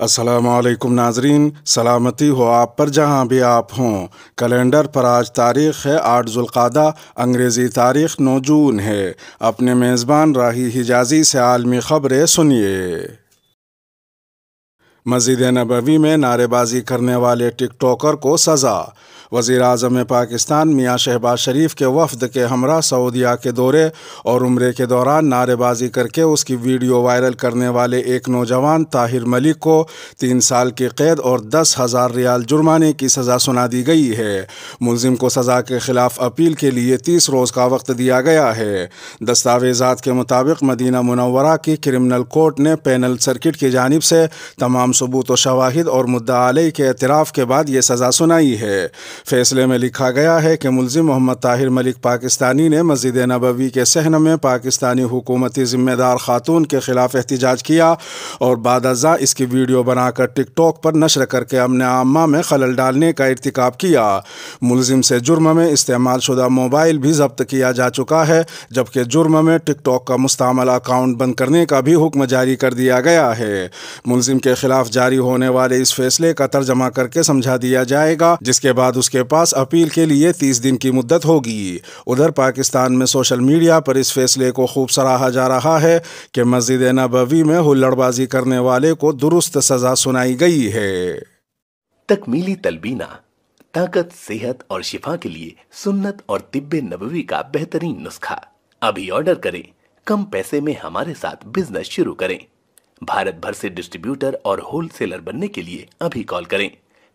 السلام علیکم ناظرین، سلامتی ہو آپ پر جہاں بھی آپ ہوں۔ کیلنڈر پر آج تاریخ ہے 8 ذوالقعدہ، انگریزی تاریخ 9 جون ہے۔ اپنے میزبان راہی حجازی سے عالمی خبریں سنیے۔ مسجد نبوی میں نعرے بازی کرنے والے ٹک ٹاکر کو سزا۔ وزیر اعظم پاکستان میاں شہباز شریف کے وفد کے ہمراہ سعودیہ کے دورے اور عمرے کے دوران نعرے بازی کر کے اس کی ویڈیو وائرل کرنے والے ایک نوجوان طاہر ملک کو 3 سال کی قید اور 10,000 ریال جرمانے کی سزا سنا دی گئی ہے۔ ملزم کو سزا کے خلاف اپیل کے لیے 30 روز کا وقت دیا گیا ہے۔ دستاویزات کے مطابق مدینہ منورہ کی کرمنل کورٹ نے پینل سرکٹ کی جانب سے تمام ثبوت و شواہد اور مدعا علیہ کے اعتراف کے بعد یہ سزا سنائی ہے۔ فیصلے میں لکھا گیا ہے کہ ملزم محمد طاہر ملک پاکستانی نے مسجد نبوی کے صحن میں پاکستانی حکومتی ذمہ دار خاتون کے خلاف احتجاج کیا اور بعد ازاں اس کی ویڈیو بنا کر ٹک ٹاک پر نشر کر کے امن عامہ میں خلل ڈالنے کا ارتکاب کیا۔ ملزم سے جرم میں استعمال شدہ موبائل بھی ضبط کیا جا چکا ہے، جبکہ جرم میں ٹک ٹاک کا مستعمل اکاؤنٹ بند کرنے کا بھی حکم جاری کر دیا گیا ہے۔ ملزم کے خلاف جاری ہونے والے اس فیصلے کا ترجمہ کر کے سمجھا دیا جائے گا، جس کے بعد اس کے پاس اپیل کے لیے 30 دن کی مدت ہوگی۔ ادھر پاکستان میں سوشل میڈیا پر اس فیصلے کو خوب سراہا جا رہا ہے کہ مسجد نبوی میں ہلڑ بازی کرنے والے کو درست سزا سنائی گئی ہے۔ تکمیلی تلبینہ، طاقت، صحت اور شفا کے لیے سنت اور طب نبوی کا بہترین نسخہ۔ ابھی آرڈر کریں، کم پیسے میں ہمارے ساتھ بزنس شروع کریں۔ بھارت بھر سے ڈسٹریبیوٹر اور ہول سیلر بننے کے لیے ابھی کال کریں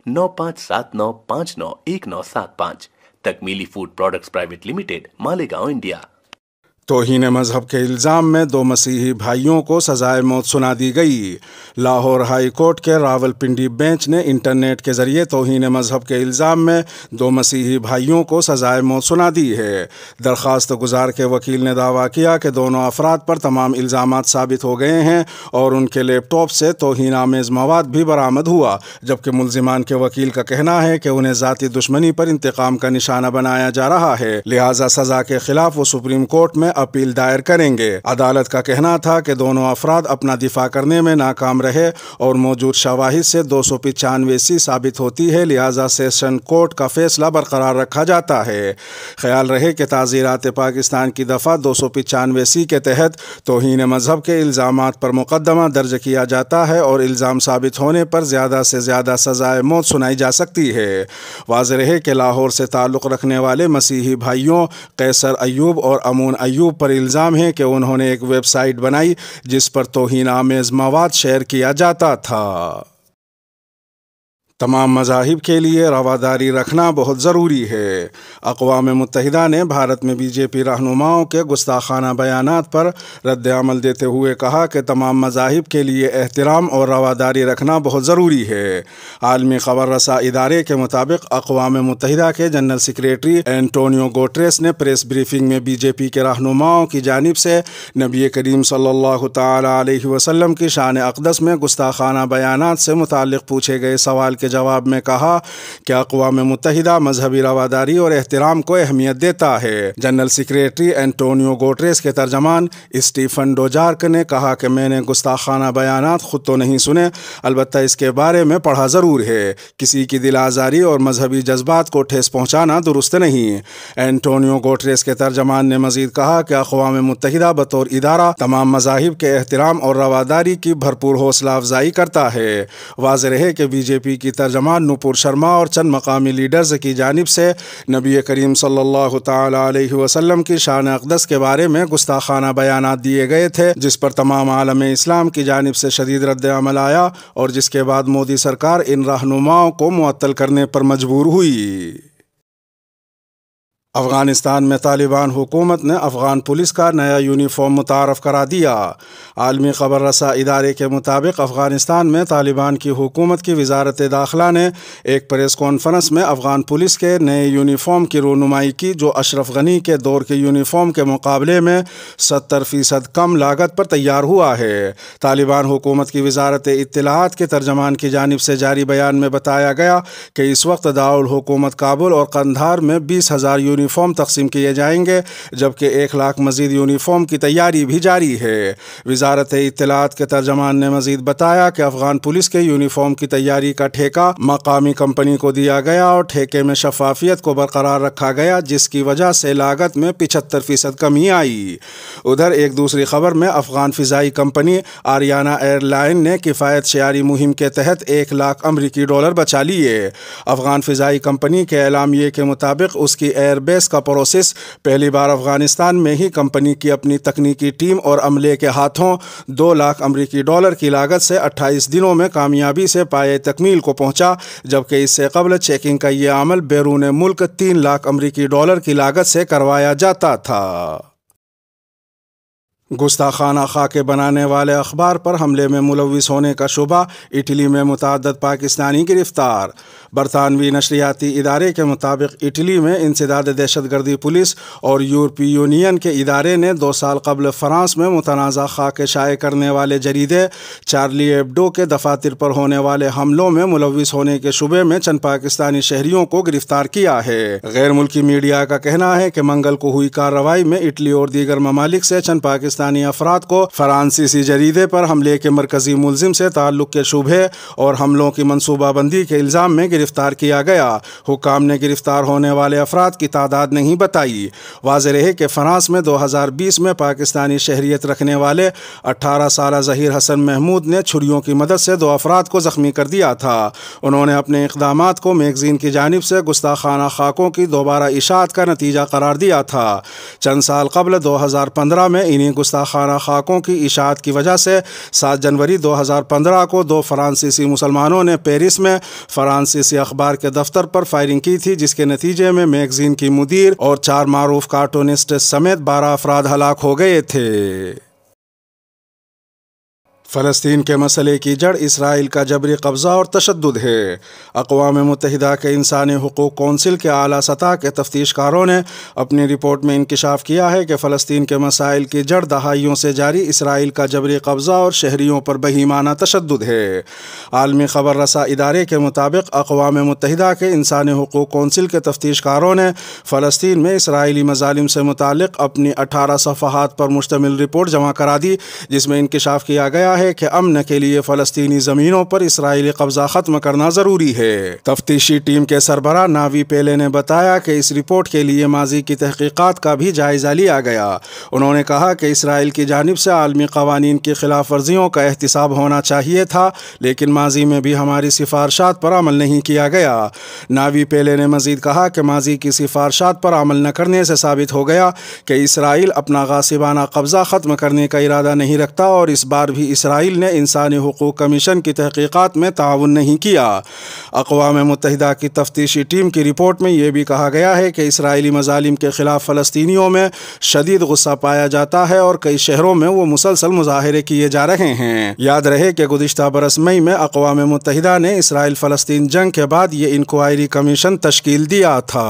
9579591975۔ تکمیلی food products private limited, Malegaon, India. توہین مذہب کے الزام میں 2 مسیحی بھائیوں کو سزائے موت سنا دی گئی۔ لاہور ہائی کورٹ کے راول پنڈی بینچ نے انٹرنیٹ کے ذریعے توہین مذہب کے الزام میں 2 مسیحی بھائیوں کو سزائے موت سنا دی ہے۔ درخواست گزار کے وکیل نے دعویٰ کیا کہ دونوں افراد پر تمام الزامات ثابت ہو گئے ہیں اور ان کے لیپ ٹاپ سے توہین آمیز مواد بھی برآمد ہوا، جبکہ ملزمان کے وکیل کا کہنا ہے کہ انہیں ذاتی دشمنی پر انتقام کا نشانہ بنایا جا رہا ہے، لہٰذا سزا کے خلاف وہ سپریم کورٹ میں اپیل دائر کریں گے۔ عدالت کا کہنا تھا کہ دونوں افراد اپنا دفاع کرنے میں ناکام رہے اور موجود شواہد سے 295 ثابت ہوتی ہے، لہٰذا سیشن کورٹ کا فیصلہ برقرار رکھا جاتا ہے۔ خیال رہے کہ تعزیرات پاکستان کی دفعہ 295 کے تحت توہین مذہب کے الزامات پر مقدمہ درج کیا جاتا ہے اور الزام ثابت ہونے پر زیادہ سے زیادہ سزائے موت سنائی جا سکتی ہے۔ واضح رہے کہ لاہور سے تعلق رکھنے والے مسیحی بھائیوں قیصر ایوب اور امون ایوب پر الزام ہے کہ انہوں نے ایک ویب سائٹ بنائی جس پر توہین آمیز مواد شیئر کیا جاتا تھا۔ تمام مذاہب کے لیے رواداری رکھنا بہت ضروری ہے۔ اقوام متحدہ نے بھارت میں بی جے پی رہنماؤں کے گستاخانہ بیانات پر رد عمل دیتے ہوئے کہا کہ تمام مذاہب کے لیے احترام اور رواداری رکھنا بہت ضروری ہے۔ عالمی خبر رساں ادارے کے مطابق اقوام متحدہ کے جنرل سیکریٹری اینٹونیو گوٹریس نے پریس بریفنگ میں بی جے پی کے رہنماؤں کی جانب سے نبی کریم صلی اللہ تعالی علیہ وسلم کی شان اقدس میں گستاخانہ بیانات سے متعلق پوچھے گئے سوال کے جواب میں کہا کہ اقوام متحدہ مذہبی رواداری اور احترام کو اہمیت دیتا ہے۔ جنرل سیکریٹری اینٹونیو گوٹریس کے ترجمان اسٹیفن ڈوجارک نے کہا کہ میں نے گستاخانہ بیانات خود تو نہیں سنے، البتہ اس کے بارے میں پڑھا ضرور ہے۔ کسی کی دل آزاری اور مذہبی جذبات کو ٹھیس پہنچانا درست نہیں۔ اینٹونیو گوٹریس کے ترجمان نے مزید کہا کہ اقوام متحدہ بطور ادارہ تمام مذاہب کے احترام اور رواداری کی بھرپور حوصلہ افزائی کرتا ہے۔ واضح رہے کہ بی جے پی کی ترجمان نپور شرما اور چند مقامی لیڈرز کی جانب سے نبی کریم صلی اللہ تعالی علیہ وسلم کی شان اقدس کے بارے میں گستاخانہ بیانات دیے گئے تھے، جس پر تمام عالم اسلام کی جانب سے شدید رد عمل آیا اور جس کے بعد مودی سرکار ان رہنماؤں کو معطل کرنے پر مجبور ہوئی۔ افغانستان میں طالبان حکومت نے افغان پولیس کا نیا یونیفارم متعارف کرا دیا۔ عالمی خبر رساں ادارے کے مطابق افغانستان میں طالبان کی حکومت کی وزارت داخلہ نے ایک پریس کانفرنس میں افغان پولیس کے نئے یونیفارم کی رونمائی کی، جو اشرف غنی کے دور کے یونیفارم کے مقابلے میں 70% کم لاگت پر تیار ہوا ہے۔ طالبان حکومت کی وزارت اطلاعات کے ترجمان کی جانب سے جاری بیان میں بتایا گیا کہ اس وقت دارالحکومت کابل اور قندھار میں 20,000 یونیفارم یونیفارم تقسیم کیے جائیں گے، جبکہ 1 لاکھ مزید یونیفارم کی تیاری بھی جاری ہے۔ وزارت اطلاعات کے ترجمان نے مزید بتایا کہ افغان پولیس کے یونیفارم کی تیاری کا ٹھیکہ مقامی کمپنی کو دیا گیا اور ٹھیکے میں شفافیت کو برقرار رکھا گیا، جس کی وجہ سے لاگت میں 75% کمی آئی۔ ادھر ایک دوسری خبر میں افغان فضائی کمپنی آریانہ ایئر لائن نے کفایت شعاری مہم کے تحت $1 لاکھ امریکی بچا لیے۔ افغان فضائی کمپنی کے اعلامیے کے مطابق اس کی ایئر بیس کا پروسیس پہلی بار افغانستان میں ہی کمپنی کی اپنی تکنیکی ٹیم اور عملے کے ہاتھوں $2 لاکھ امریکی کی لاگت سے 28 دنوں میں کامیابی سے پائے تکمیل کو پہنچا، جبکہ اس سے قبل چیکنگ کا یہ عمل بیرون ملک $3 لاکھ امریکی کی لاگت سے کروایا جاتا تھا۔ گستاخانہ خاکے بنانے والے اخبار پر حملے میں ملوث ہونے کا شبہ، اٹلی میں متعدد پاکستانی گرفتار۔ برطانوی نشریاتی ادارے کے مطابق اٹلی میں انسداد دہشت گردی پولیس اور یورپی یونین کے ادارے نے 2 سال قبل فرانس میں متنازع خاکے شائع کرنے والے جریدے چارلی ایبڈو کے دفاتر پر ہونے والے حملوں میں ملوث ہونے کے شبے میں چند پاکستانی شہریوں کو گرفتار کیا ہے۔ غیر ملکی میڈیا کا کہنا ہے کہ منگل کو ہوئی کارروائی میں اٹلی اور دیگر ممالک سے چند پاکستانی افراد کو فرانسیسی جریدے پر حملے کے مرکزی ملزم سے تعلق کے شبہے اور حملوں کی منصوبہ بندی کے الزام میں گرفتار کیا گیا۔ حکام نے گرفتار ہونے والے افراد کی تعداد نہیں بتائی۔ واضح رہے کہ فرانس میں 2020 میں پاکستانی شہریت رکھنے والے 18 سالہ ظہیر حسن محمود نے چھریوں کی مدد سے 2 افراد کو زخمی کر دیا تھا۔ انہوں نے اپنے اقدامات کو میگزین کی جانب سے گستاخانہ خاکوں کی دوبارہ اشاعت کا نتیجہ قرار دیا تھا۔ چند سال قبل 2015 میں انہی گستاخانہ خاکوں کی اشاعت کی وجہ سے 7 جنوری 2015 کو 2 فرانسیسی مسلمانوں نے پیرس میں فرانسیسی اخبار کے دفتر پر فائرنگ کی تھی، جس کے نتیجے میں میگزین کی مدیر اور 4 معروف کارٹونسٹ سمیت 12 افراد ہلاک ہو گئے تھے۔ فلسطین کے مسئلے کی جڑ اسرائیل کا جبری قبضہ اور تشدد ہے۔ اقوام متحدہ کے انسانی حقوق کونسل کے اعلیٰ سطح کے تفتیش کاروں نے اپنی رپورٹ میں انکشاف کیا ہے کہ فلسطین کے مسائل کی جڑ دہائیوں سے جاری اسرائیل کا جبری قبضہ اور شہریوں پر بہیمانہ تشدد ہے۔ عالمی خبر رساں ادارے کے مطابق اقوام متحدہ کے انسانی حقوق کونسل کے تفتیش کاروں نے فلسطین میں اسرائیلی مظالم سے متعلق اپنی 18 صفحات پر مشتمل رپورٹ جمع کرا دی، جس میں انکشاف کیا گیا ہے کہ امن کے لیے فلسطینی زمینوں پر اسرائیلی قبضہ ختم کرنا ضروری ہے۔ تفتیشی ٹیم کے سربراہ ناوی پیلے نے بتایا کہ اس رپورٹ کے لیے ماضی کی تحقیقات کا بھی جائزہ لیا گیا۔ انہوں نے کہا کہ اسرائیل کی جانب سے عالمی قوانین کی خلاف ورزیوں کا احتساب ہونا چاہیے تھا، لیکن ماضی میں بھی ہماری سفارشات پر عمل نہیں کیا گیا۔ ناوی پیلے نے مزید کہا کہ ماضی کی سفارشات پر عمل نہ کرنے سے ثابت ہو گیا کہ اسرائیل اپنا غاصبانہ قبضہ ختم کرنے کا ارادہ نہیں رکھتا، اور اس بار بھی اسرائیل نے انسانی حقوق کمیشن کی تحقیقات میں تعاون نہیں کیا۔ اقوام متحدہ کی تفتیشی ٹیم کی رپورٹ میں یہ بھی کہا گیا ہے کہ اسرائیلی مظالم کے خلاف فلسطینیوں میں شدید غصہ پایا جاتا ہے اور کئی شہروں میں وہ مسلسل مظاہرے کیے جا رہے ہیں۔ یاد رہے کہ گزشتہ برس مئی میں اقوام متحدہ نے اسرائیل فلسطین جنگ کے بعد یہ انکوائری کمیشن تشکیل دیا تھا۔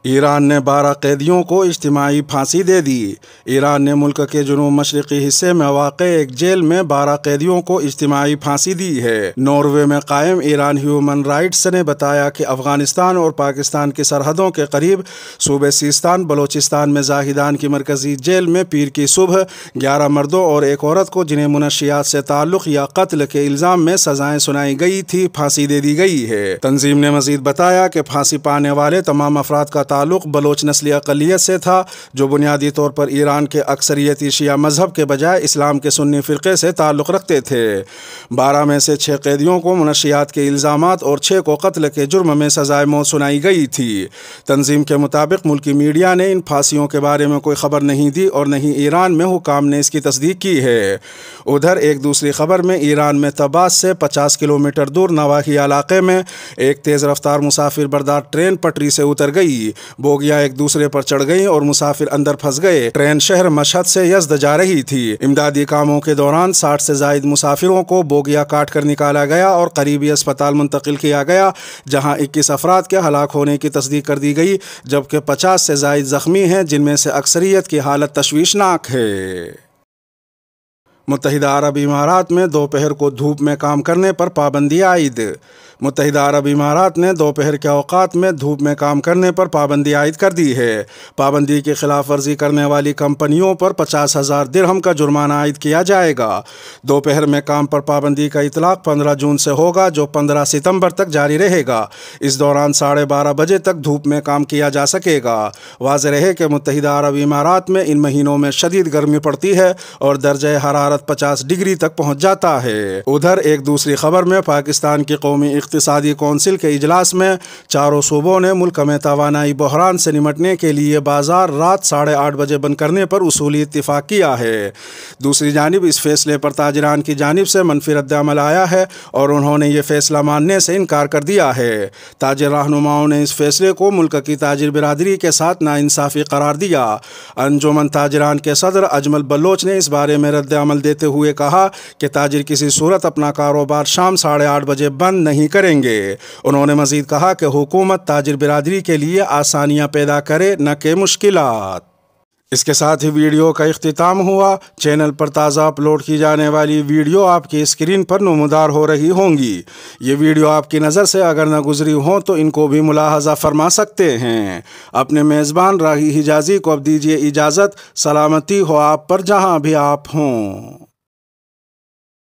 ایران نے 12 قیدیوں کو اجتماعی پھانسی دے دی۔ ایران نے ملک کے جنوب مشرقی حصے میں واقع ایک جیل میں 12 قیدیوں کو اجتماعی پھانسی دی ہے۔ ناروے میں قائم ایران ہیومن رائٹس نے بتایا کہ افغانستان اور پاکستان کی سرحدوں کے قریب صوبے سیستان بلوچستان میں زاہدان کی مرکزی جیل میں پیر کی صبح 11 مردوں اور ایک عورت کو جنہیں منشیات سے تعلق یا قتل کے الزام میں سزائیں سنائی گئی تھی پھانسی دے دی گئی ہے۔ تنظیم نے مزید بتایا کہ پھانسی پانے والے تمام افراد کا تعلق بلوچ نسلی اقلیت سے تھا، جو بنیادی طور پر ایران کے اکثریتی شیعہ مذہب کے بجائے اسلام کے سنی فرقے سے تعلق رکھتے تھے۔ 12 میں سے 6 قیدیوں کو منشیات کے الزامات اور 6 کو قتل کے جرم میں سزائے موت سنائی گئی تھی۔ تنظیم کے مطابق ملکی میڈیا نے ان پھانسیوں کے بارے میں کوئی خبر نہیں دی اور نہ ہی ایران میں حکام نے اس کی تصدیق کی ہے۔ ادھر ایک دوسری خبر میں ایران میں تباس سے 50 کلومیٹر دور نواحی علاقے میں ایک تیز رفتار مسافر بردار ٹرین پٹری سے اتر گئی۔ بوگیاں ایک دوسرے پر چڑھ گئیں اور مسافر اندر پھنس گئے۔ ٹرین شہر مشہد سے یزد جا رہی تھی۔ امدادی کاموں کے دوران 60 سے زائد مسافروں کو بوگیا کاٹ کر نکالا گیا اور قریبی اسپتال منتقل کیا گیا، جہاں 21 افراد کے ہلاک ہونے کی تصدیق کر دی گئی، جبکہ 50 سے زائد زخمی ہیں، جن میں سے اکثریت کی حالت تشویشناک ہے۔ متحدہ عرب امارات میں دوپہر کو دھوپ میں کام کرنے پر پابندی عائد۔ متحدہ عرب امارات نے دوپہر کے اوقات میں دھوپ میں کام کرنے پر پابندی عائد کر دی ہے۔ پابندی کی خلاف ورزی کرنے والی کمپنیوں پر 50,000 درہم کا جرمانہ عائد کیا جائے گا۔ دوپہر میں کام پر پابندی کا اطلاق 15 جون سے ہوگا، جو 15 ستمبر تک جاری رہے گا۔ اس دوران 12:30 بجے تک دھوپ میں کام کیا جا سکے گا۔ واضح رہے کہ متحدہ عرب امارات میں ان مہینوں میں شدید گرمی پڑتی ہے اور درجہ حرارت 50 ڈگری تک پہنچ جاتا ہے۔ ادھر ایک دوسری خبر میں پاکستان کی قومی اقتصادی کونسل کے اجلاس میں چاروں صوبوں نے ملک میں توانائی بحران سے نمٹنے کے لیے بازار رات 8:30 بجے بند کرنے پر اصولی اتفاق کیا ہے۔ دوسری جانب اس فیصلے پر تاجران کی جانب سے منفی رد عمل آیا ہے اور انہوں نے یہ فیصلہ ماننے سے انکار کر دیا ہے۔ تاجر رہنماؤں نے اس فیصلے کو ملک کی تاجر برادری کے ساتھ ناانصافی قرار دیا۔ انجمن تاجران کے صدر اجمل بلوچ نے اس بارے میں رد عمل دیتے ہوئے کہا کہ تاجر کسی صورت اپنا کاروبار شام 8:30 بجے بند نہیں کریں گے۔ انہوں نے مزید کہا کہ حکومت تاجر برادری کے لیے آسانیاں پیدا کرے، نہ کہ مشکلات۔ اس کے ساتھ ہی ویڈیو کا اختتام ہوا۔ چینل پر تازہ اپلوڈ کی جانے والی ویڈیو آپ کی اسکرین پر نمودار ہو رہی ہوں گی۔ یہ ویڈیو آپ کی نظر سے اگر نہ گزری ہوں تو ان کو بھی ملاحظہ فرما سکتے ہیں۔ اپنے میزبان راہی حجازی کو اب دیجیے اجازت۔ سلامتی ہو آپ پر جہاں بھی آپ ہوں۔